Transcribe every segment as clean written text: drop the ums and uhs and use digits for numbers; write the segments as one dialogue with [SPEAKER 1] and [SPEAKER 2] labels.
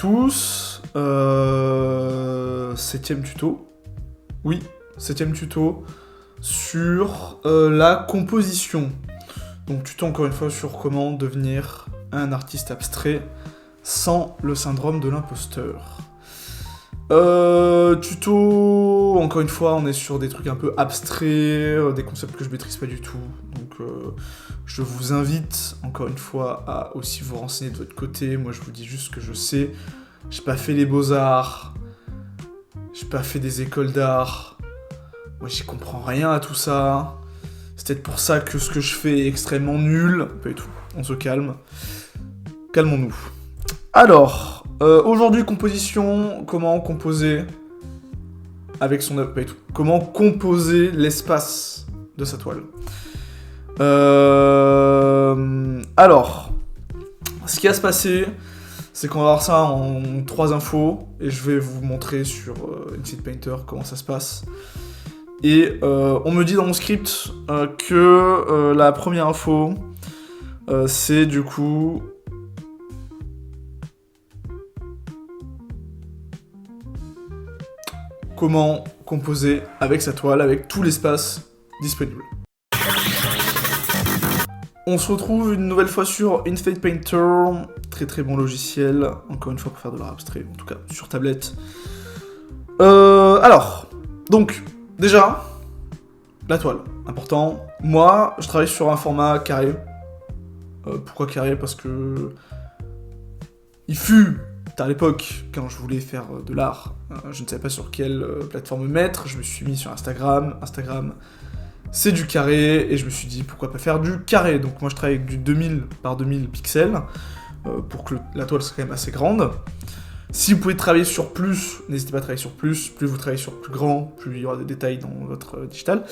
[SPEAKER 1] tous. 7ème tuto. Oui, 7ème tuto sur la composition. Donc tuto encore une fois sur comment devenir un artiste abstrait sans le syndrome de l'imposteur. Tuto, encore une fois, on est sur des trucs un peu abstraits, des concepts que je maîtrise pas du tout. Donc je vous invite, encore une fois, à aussi vous renseigner de votre côté. Moi, je vous dis juste ce que je sais. J'ai pas fait les beaux-arts. J'ai pas fait des écoles d'art. Moi, j'y comprends rien à tout ça. C'est peut-être pour ça que ce que je fais est extrêmement nul. Pas du tout. On se calme. Calmons-nous. Alors, aujourd'hui, composition. Comment composer avec son œuvre. Pas du tout. Comment composer l'espace de sa toile. Alors, ce qui va se passer, c'est qu'on va voir ça en 3 infos, et je vais vous montrer sur Inkscape Painter comment ça se passe. Et on me dit dans mon script que la première info, c'est du coup... comment composer avec sa toile, avec tout l'espace disponible. On se retrouve une nouvelle fois sur Inkscape Painter, très très bon logiciel, encore une fois pour faire de l'art abstrait, en tout cas sur tablette. Alors, donc, déjà, la toile, important. Moi, je travaille sur un format carré. Pourquoi carré? Parce que... il fut, à l'époque, quand je voulais faire de l'art, je ne savais pas sur quelle plateforme mettre, je me suis mis sur Instagram, c'est du carré, et je me suis dit pourquoi pas faire du carré. Donc moi je travaille avec du 2000 par 2000 pixels, pour que la toile soit quand même assez grande. Si vous pouvez travailler sur plus, n'hésitez pas à travailler sur plus vous travaillez sur plus grand, plus il y aura des détails dans votre digital.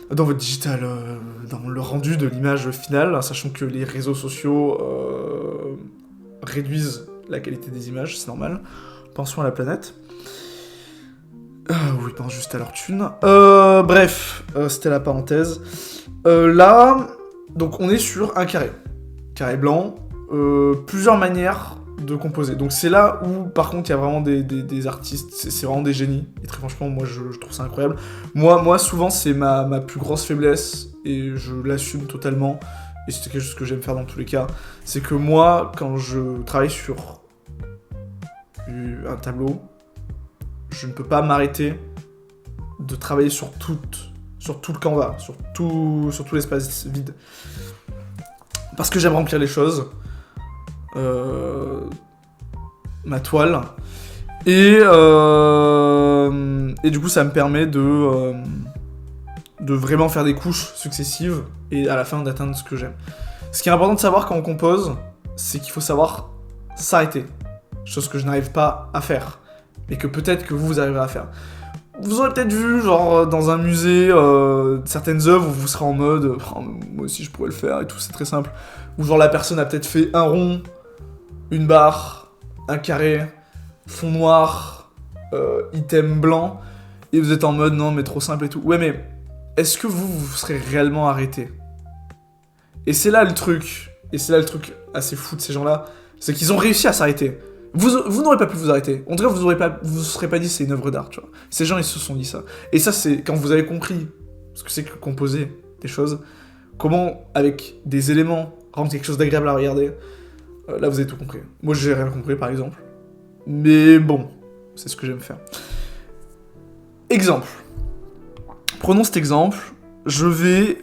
[SPEAKER 1] Dans le rendu de l'image finale, sachant que les réseaux sociaux réduisent la qualité des images, c'est normal. Pensons à la planète. Oui, pense juste à leur thune. Bref, c'était la parenthèse. Là, donc on est sur un carré. Carré blanc. Plusieurs manières de composer. Donc c'est là où, par contre, il y a vraiment des artistes. C'est vraiment des génies. Et très franchement, moi, je trouve ça incroyable. Moi souvent, c'est ma plus grosse faiblesse. Et je l'assume totalement. Et c'est quelque chose que j'aime faire dans tous les cas. C'est que moi, quand je travaille sur un tableau, je ne peux pas m'arrêter de travailler sur tout le canevas, sur tout l'espace vide. Parce que j'aime remplir les choses. Ma toile. Et du coup, ça me permet de vraiment faire des couches successives et à la fin d'atteindre ce que j'aime. Ce qui est important de savoir quand on compose, c'est qu'il faut savoir s'arrêter. Chose que je n'arrive pas à faire. Mais que peut-être que vous arriverez à faire. Vous aurez peut-être vu, genre, dans un musée, certaines œuvres où vous serez en mode oh, moi aussi je pourrais le faire et tout, c'est très simple. Où genre la personne a peut-être fait un rond, une barre, un carré, fond noir, item blanc, et vous êtes en mode non mais trop simple et tout. Ouais mais, est-ce que vous serez réellement arrêté? Et c'est là le truc assez fou de ces gens-là, c'est qu'ils ont réussi à s'arrêter. Vous n'aurez pas pu vous arrêter. En tout cas, vous serez pas dit c'est une œuvre d'art, tu vois. Ces gens, ils se sont dit ça. Et ça, c'est quand vous avez compris ce que c'est que composer des choses, comment, avec des éléments, rendre quelque chose d'agréable à regarder, là, vous avez tout compris. Moi, j'ai rien compris, par exemple. Mais bon, c'est ce que j'aime faire. Exemple. Prenons cet exemple. Je vais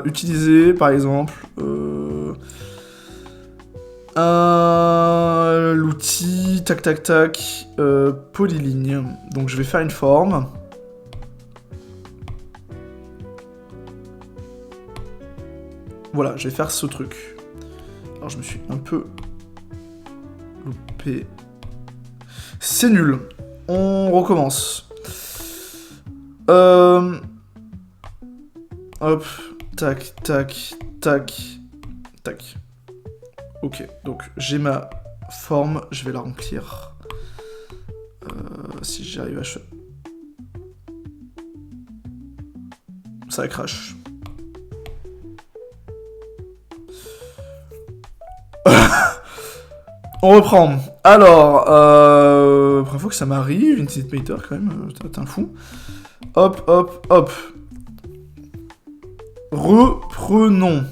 [SPEAKER 1] utiliser, par exemple... l'outil tac polyligne. Donc je vais faire une forme. Voilà, je vais faire ce truc. Alors je me suis un peu loupé. C'est nul. On recommence. Hop, tac. Ok, donc j'ai ma forme, je vais la remplir. Si j'arrive à... Ça crache. On reprend. Alors, première fois que ça m'arrive, Infinite Mater quand même, t'es un fou. Hop, hop, hop. Reprenons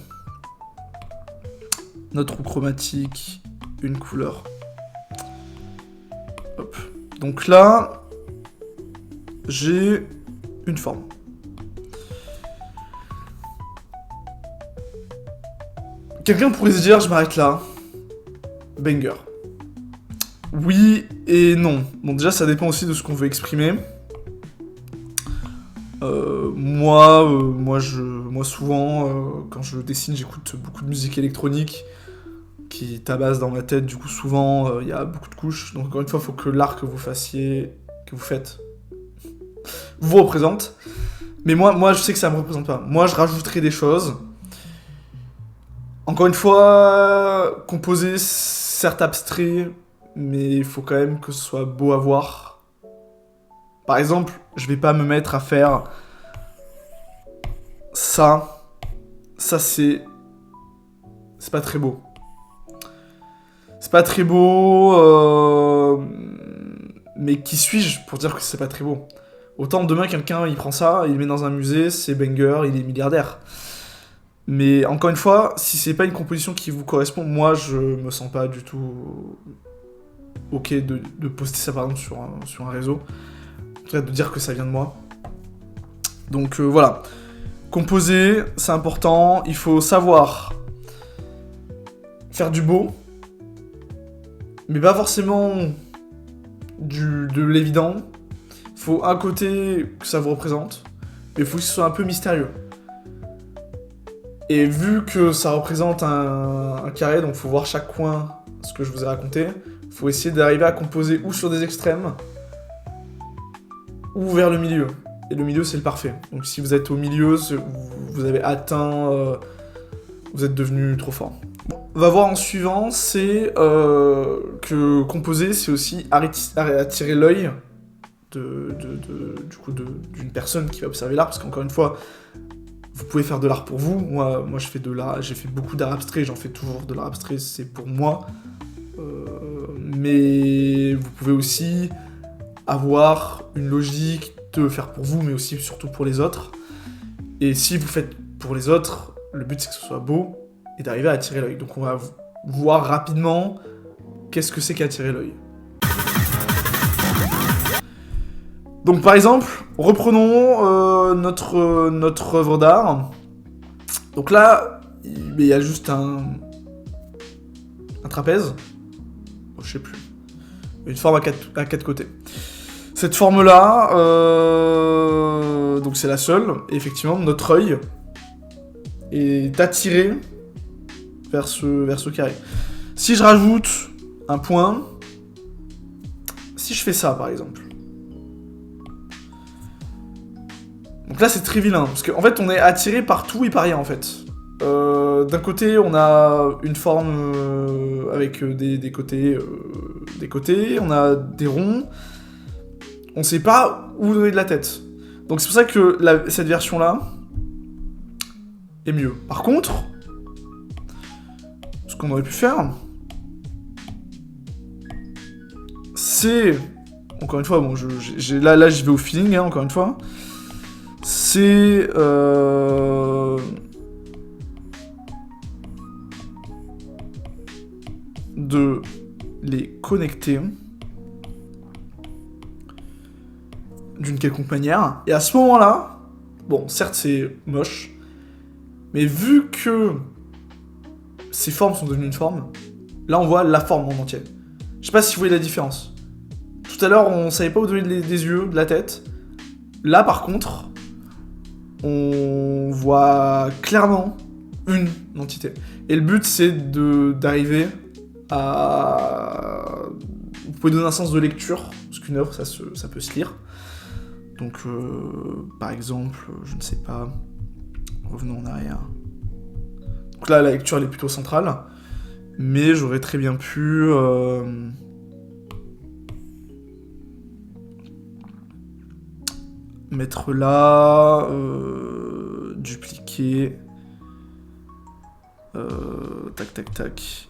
[SPEAKER 1] notre roue chromatique, une couleur. Hop. Donc là, j'ai une forme. Quelqu'un pourrait se dire, je m'arrête là. Banger. Oui et non. Bon, déjà, ça dépend aussi de ce qu'on veut exprimer. Moi, souvent, quand je dessine, j'écoute beaucoup de musique électronique qui tabasse dans ma tête. Du coup, souvent, il y a beaucoup de couches. Donc, encore une fois, il faut que l'art que vous faites, vous représente. Mais moi, je sais que ça me représente pas. Moi, je rajouterai des choses. Encore une fois, composer, certes abstrait, mais il faut quand même que ce soit beau à voir. Par exemple, je vais pas me mettre à faire ça. Ça, c'est pas très beau. C'est pas très beau, mais qui suis-je pour dire que c'est pas très beau? Autant demain, quelqu'un, il prend ça, il le met dans un musée, c'est banger, il est milliardaire. Mais encore une fois, si c'est pas une composition qui vous correspond, moi, je me sens pas du tout ok de poster ça, par exemple, sur un réseau. En tout cas, de dire que ça vient de moi. Donc, voilà. Composer, c'est important. Il faut savoir faire du beau, mais pas forcément de l'évident. Il faut un côté que ça vous représente, mais il faut que ce soit un peu mystérieux. Et vu que ça représente un carré, donc il faut voir chaque coin, ce que je vous ai raconté, il faut essayer d'arriver à composer ou sur des extrêmes, ou vers le milieu. Et le milieu, c'est le parfait. Donc si vous êtes au milieu, vous avez atteint... vous êtes devenu trop fort. Bon, on va voir en suivant, c'est que composer, c'est aussi attirer l'œil d'une personne qui va observer l'art, parce qu'encore une fois, vous pouvez faire de l'art pour vous. Moi je fais de l'art, j'ai fait beaucoup d'art abstrait, j'en fais toujours de l'art abstrait, c'est pour moi. Mais vous pouvez aussi avoir une logique de le faire pour vous, mais aussi surtout pour les autres. Et si vous faites pour les autres, le but c'est que ce soit beau et d'arriver à attirer l'œil. Donc on va voir rapidement qu'est-ce que c'est qu'attirer l'œil. Donc par exemple, reprenons notre œuvre d'art. Donc là, il y a juste un trapèze. Oh, je sais plus. Une forme à quatre côtés. Cette forme-là, donc c'est la seule. Et effectivement, notre œil est attiré vers ce carré. Si je rajoute un point, si je fais ça par exemple. Donc là c'est très vilain, parce qu'en fait on est attiré par tout et par rien en fait. D'un côté on a une forme avec des côtés, on a des ronds, on sait pas où donner de la tête. Donc c'est pour ça que cette version là est mieux. Par contre, ce qu'on aurait pu faire, c'est... Encore une fois, bon, là je vais au feeling, hein, encore une fois. C'est... de les connecter d'une quelconque manière. Et à ce moment-là, bon, certes c'est moche, mais vu que ces formes sont devenues une forme, là on voit la forme en entier. Je sais pas si vous voyez la différence. Tout à l'heure on savait pas où donner des yeux, de la tête. Là par contre, on voit clairement une entité. Et le but c'est d'arriver à... Vous pouvez donner un sens de lecture, parce qu'une œuvre ça peut se lire. Donc par exemple, je ne sais pas, revenons en arrière. Donc là la lecture elle est plutôt centrale, mais j'aurais très bien pu... mettre là, dupliquer, tac tac tac,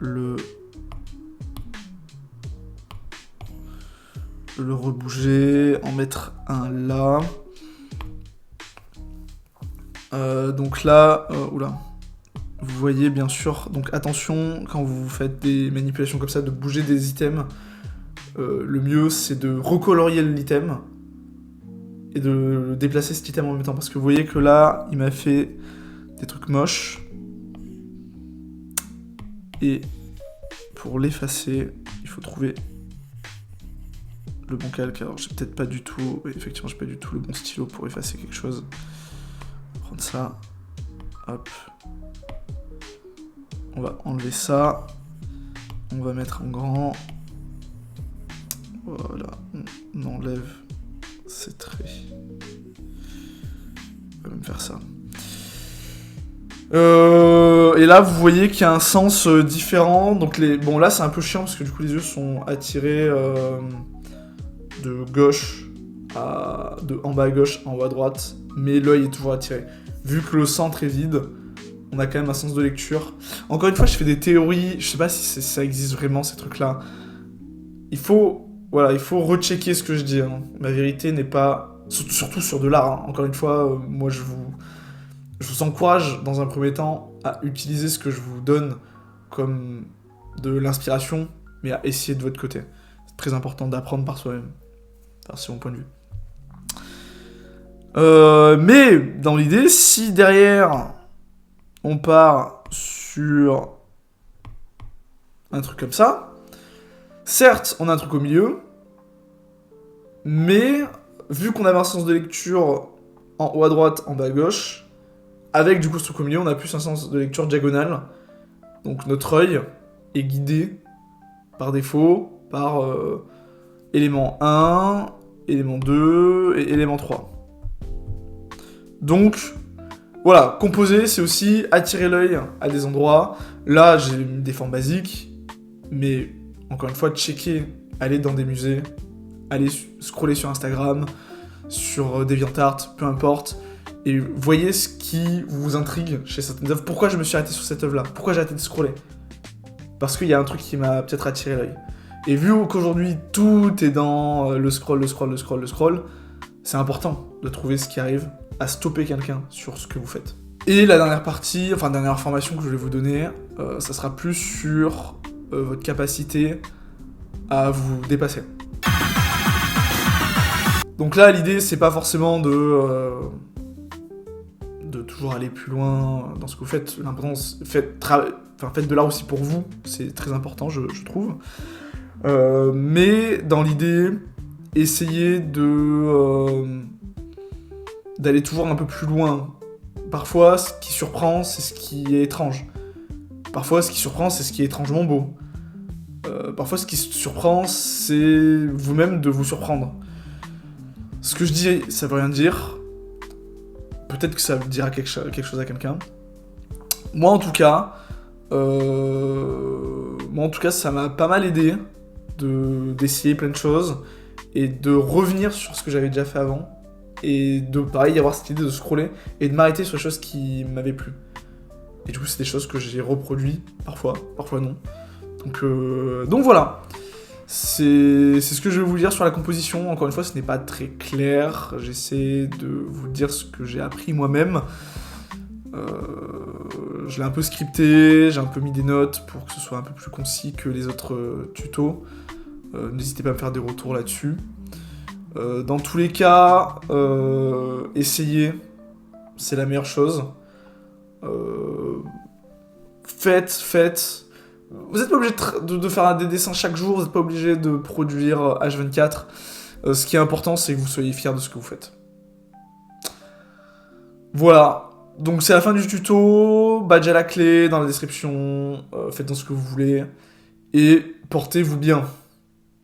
[SPEAKER 1] le rebouger, en mettre un là. Donc là, oula. Vous voyez bien sûr, donc attention quand vous faites des manipulations comme ça, de bouger des items. Le mieux c'est de recolorier l'item et de déplacer cet item en même temps. Parce que vous voyez que là, il m'a fait des trucs moches. Et pour l'effacer, il faut trouver le bon calque. Alors j'ai peut-être pas du tout, oui, effectivement j'ai pas du tout le bon stylo pour effacer quelque chose. On va prendre ça, hop. On va enlever ça. On va mettre en grand. Voilà, on enlève ces traits. On va même faire ça. Et là, vous voyez qu'il y a un sens différent. Donc bon, là, c'est un peu chiant parce que du coup, les yeux sont attirés de gauche en bas à gauche, en haut à droite. Mais l'œil est toujours attiré. Vu que le centre est vide, on a quand même un sens de lecture. Encore une fois, je fais des théories. Je sais pas si ça existe vraiment, ces trucs-là. Il faut rechecker ce que je dis. Hein. Ma vérité n'est pas... Surtout sur de l'art. Hein. Encore une fois, moi, je vous encourage, dans un premier temps, à utiliser ce que je vous donne comme de l'inspiration, mais à essayer de votre côté. C'est très important d'apprendre par soi-même. Enfin, c'est mon point de vue. Mais, dans l'idée, si derrière, on part sur un truc comme ça, certes, on a un truc au milieu, mais, vu qu'on avait un sens de lecture en haut à droite, en bas à gauche, avec du coup ce truc au milieu, on a plus un sens de lecture diagonale. Donc notre œil est guidé par défaut par élément 1, élément 2 et élément 3. Donc voilà, composer c'est aussi attirer l'œil à des endroits. Là j'ai des formes basiques, mais encore une fois, checker, aller dans des musées, aller scroller sur Instagram, sur DeviantArt, peu importe. Et voyez ce qui vous intrigue chez certaines œuvres. Pourquoi je me suis arrêté sur cette œuvre-là? Pourquoi j'ai arrêté de scroller? Parce qu'il y a un truc qui m'a peut-être attiré l'œil. Et vu qu'aujourd'hui, tout est dans le scroll, c'est important de trouver ce qui arrive à stopper quelqu'un sur ce que vous faites. Et la dernière partie, enfin dernière information que je vais vous donner, ça sera plus sur votre capacité à vous dépasser. Donc là, l'idée, c'est pas forcément de toujours aller plus loin dans ce que vous faites. L'important, faites de l'art aussi pour vous, c'est très important, je trouve. Mais dans l'idée, essayez d'aller toujours un peu plus loin. Parfois, ce qui surprend, c'est ce qui est étrange. Parfois, ce qui surprend, c'est ce qui est étrangement beau. Parfois, ce qui surprend, c'est vous-même de vous surprendre. Ce que je dis, ça veut rien dire. Peut-être que ça dira quelque chose à quelqu'un. Moi, en tout cas, ça m'a pas mal aidé d'essayer plein de choses et de revenir sur ce que j'avais déjà fait avant et de, pareil, avoir cette idée de scroller et de m'arrêter sur les choses qui m'avaient plu. Et du coup, c'est des choses que j'ai reproduit parfois non. Donc voilà. C'est ce que je vais vous dire sur la composition. Encore une fois, ce n'est pas très clair. J'essaie de vous dire ce que j'ai appris moi-même. Je l'ai un peu scripté, j'ai un peu mis des notes pour que ce soit un peu plus concis que les autres tutos. N'hésitez pas à me faire des retours là-dessus. Dans tous les cas, essayez. C'est la meilleure chose. Faites. Vous n'êtes pas obligé de faire des dessins chaque jour, vous n'êtes pas obligé de produire H24. Ce qui est important, c'est que vous soyez fiers de ce que vous faites. Voilà. Donc c'est la fin du tuto. Badge à la clé dans la description. Faites dans ce que vous voulez. Et portez-vous bien.